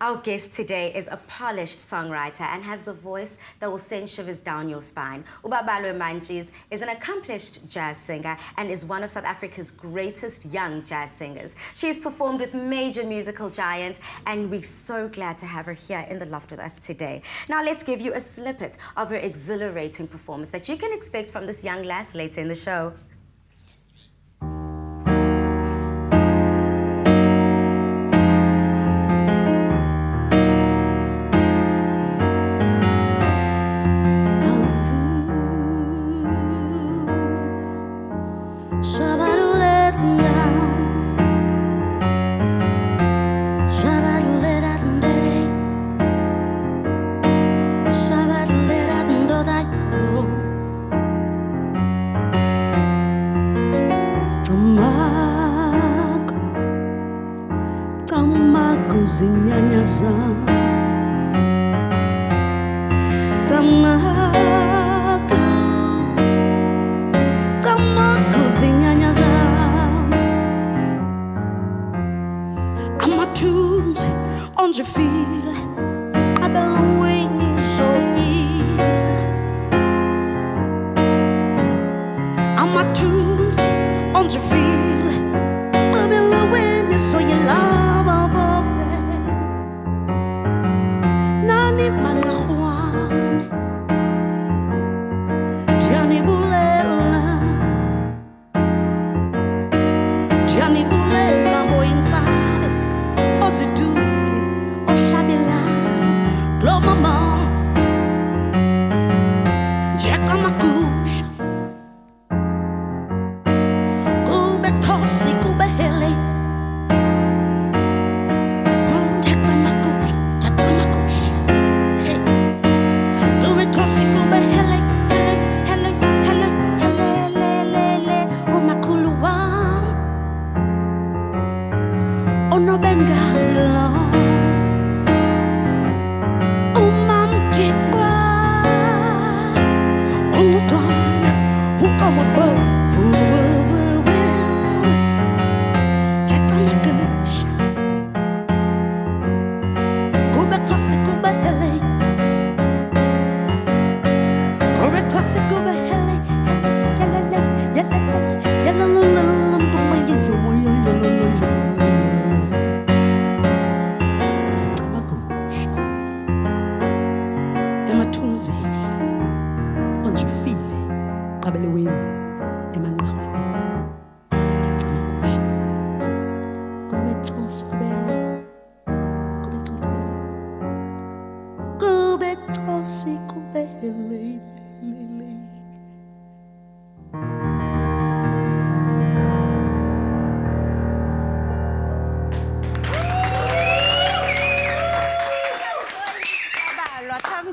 Our guest today is a polished songwriter and has the voice that will send shivers down your spine. Babalwa Mentjies is an accomplished jazz singer and is one of South Africa's greatest young jazz singers. She has performed with major musical giants and we're so glad to have her here in the loft with us today. Now let's give you a snippet of her exhilarating performance that you can expect from this young lass later in the show.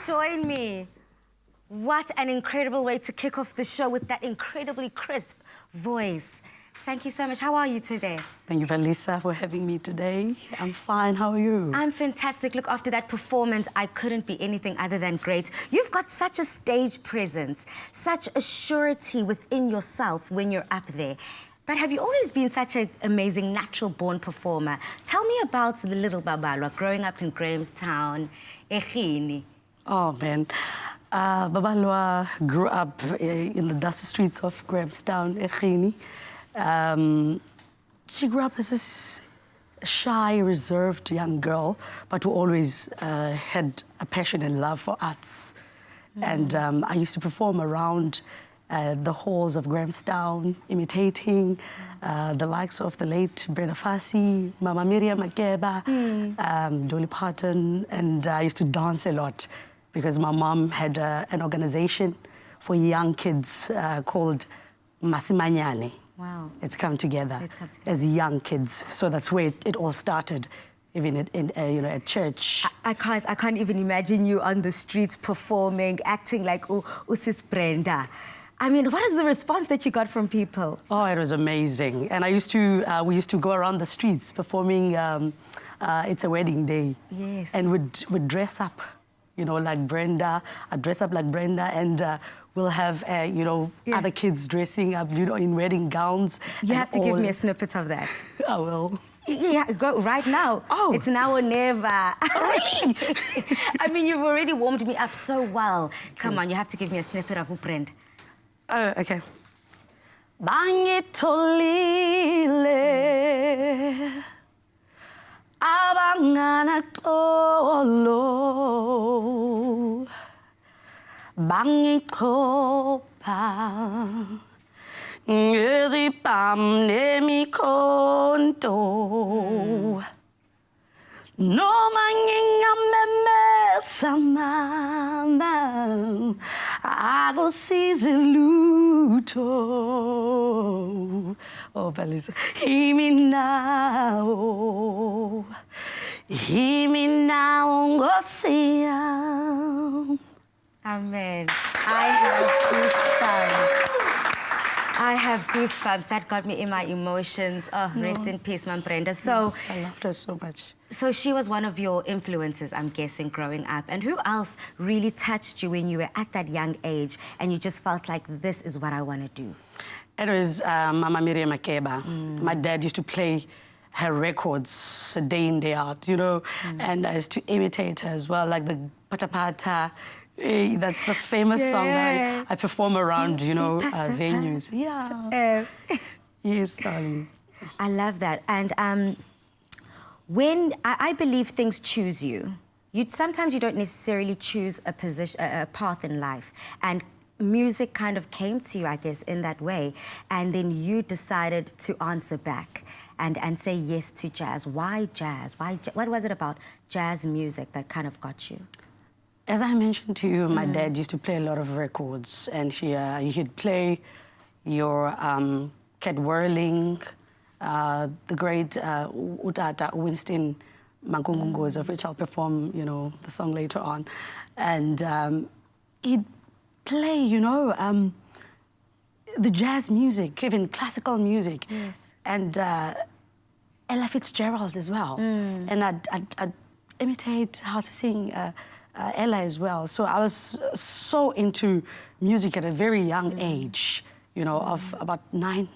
Join me. What an incredible way to kick off the show with that incredibly crisp voice. Thank you so much. How are you today? Thank you, Valisa, for having me today. I'm fine. How are you? I'm fantastic. Look, after that performance, I couldn't be anything other than great. You've got such a stage presence, such a surety within yourself when you're up there. But have you always been such an amazing, natural-born performer? Tell me about the little Babalwa growing up in Grahamstown, Ngidi. Oh, man. Babalwa grew up in the dusty streets of Grahamstown, Ngidi. She grew up as this shy, reserved young girl, but who always had a passion and love for arts. And I used to perform around the halls of Grahamstown, imitating the likes of the late Brenda Fassie, Mama Miriam Makeba, Dolly Parton, and I used to dance a lot because my mom had an organization for young kids called Masimanyane. Wow. It's come together as young kids. So that's where it all started, even at church. I can't even imagine you on the streets performing, acting like Usis Brenda. I mean, what is the response that you got from people? Oh, it was amazing. And we used to go around the streets performing It's a Wedding Day. Yes. And we'd dress up, like Brenda. I'd dress up like Brenda and we'll have, other kids dressing up, in wedding gowns. You have to give me a snippet of that. I will. Yeah, go right now. Oh. It's now or never. Really? I mean, you've already warmed me up so well. Come on, you have to give me a snippet of Uprend. Oh, okay. Bangitolile abangana xolo bangixhopha ngezibham nemikhonto noma ngingamemesa mama akusizi lutho. Oh, Balisa. Hear me now, Ngosia. Amen. I have goosebumps. That got me in my emotions. Oh, rest in peace, Mam Brenda. So, Yes, I loved her so much. So she was one of your influences, I'm guessing, growing up. And who else really touched you when you were at that young age and you just felt like this is what I want to do? It was Mama Miriam Makeba. My dad used to play her records day in, day out, you know, and I used to imitate her as well, like the Pata Pata. That's the famous song that I perform around, you know, venues. Yeah. Yes, darling. I love that. And when I believe things choose you, sometimes you don't necessarily choose a position, a path in life. And music kind of came to you, I guess, in that way. And then you decided to answer back and say yes to jazz. Why jazz? What was it about jazz music that kind of got you? As I mentioned to you, my dad used to play a lot of records, and he'd play your Cat Whirling, the great Utata Winston Mankungungoza, of which I'll perform, you know, the song later on. And he'd play, you know, the jazz music, even classical music. Yes. And Ella Fitzgerald as well. And I'd imitate how to sing Ella as well. So I was so into music at a very young age, you know, of about 9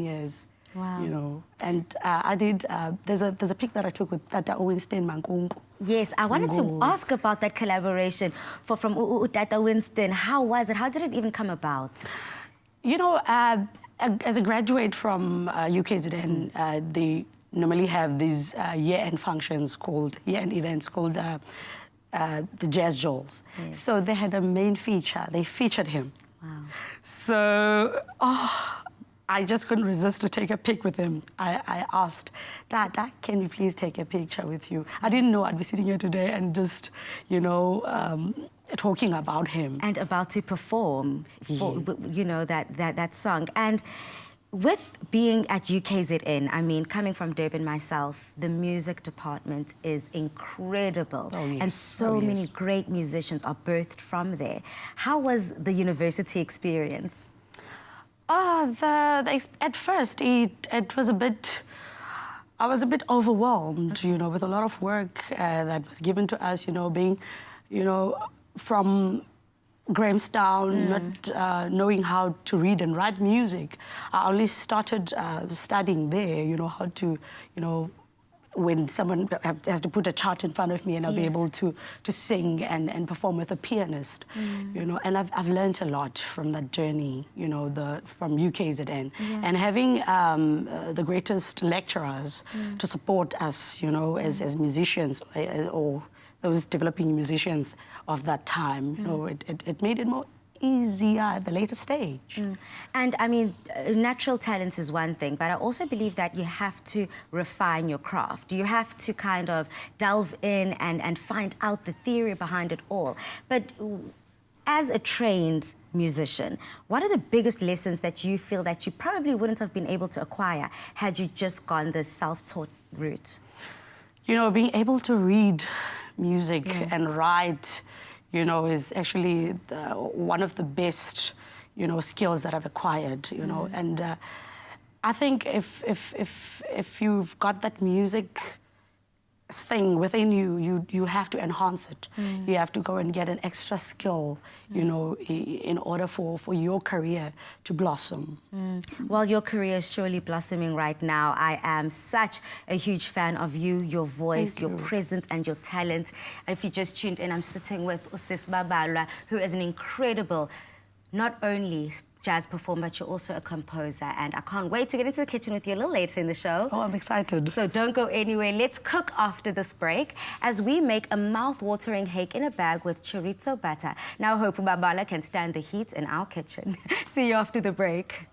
years. Wow. You know, and I did, there's a pic that I took with Tata Winston Mankungu. Yes, I wanted to ask about that collaboration from Tata Winston. How was it? How did it even come about? You know, as a graduate from UKZN, they normally have these year-end functions called, year-end events called the Jazz Jewels. Yes. So they had a main feature. They featured him. Wow. So, I just couldn't resist to take a pic with him. I asked, Dad, can we please take a picture with you? I didn't know I'd be sitting here today and just, you know, talking about him. And about to perform for, you know, that song. And with being at UKZN, I mean, coming from Durban myself, the music department is incredible. Oh, yes. And so many great musicians are birthed from there. How was the university experience? At first, it was a bit... I was a bit overwhelmed, you know, with a lot of work that was given to us, you know, being, you know, from Grahamstown, not knowing how to read and write music. I only started studying there, you know, how to, you know, when someone has to put a chart in front of me and I'll be able to sing and perform with a pianist, you know. And I've learned a lot from that journey, you know, from UKZN. And having the greatest lecturers to support us, you know, as musicians or those developing musicians of that time, you know, it made it more easier at the later stage. And I mean, natural talent is one thing, but I also believe that you have to refine your craft. You have to kind of delve in and find out the theory behind it all. But as a trained musician, what are the biggest lessons that you feel that you probably wouldn't have been able to acquire had you just gone the self-taught route? You know, being able to read music and write, you know, is actually one of the best, you know, skills that I've acquired, you know. And I think if you've got that music thing within you, you have to enhance it. You have to go and get an extra skill, you know, in order for your career to blossom. Well, your career is surely blossoming right now. I am such a huge fan of you, your voice, your presence and your talent. If you just tuned in, I'm sitting with Sis Babalwa, who is an incredible, not only jazz performer, but you're also a composer. And I can't wait to get into the kitchen with you a little later in the show. Oh, I'm excited. So don't go anywhere. Let's cook after this break as we make a mouth-watering hake in a bag with chorizo butter. Now, I hope Babalwa can stand the heat in our kitchen. See you after the break.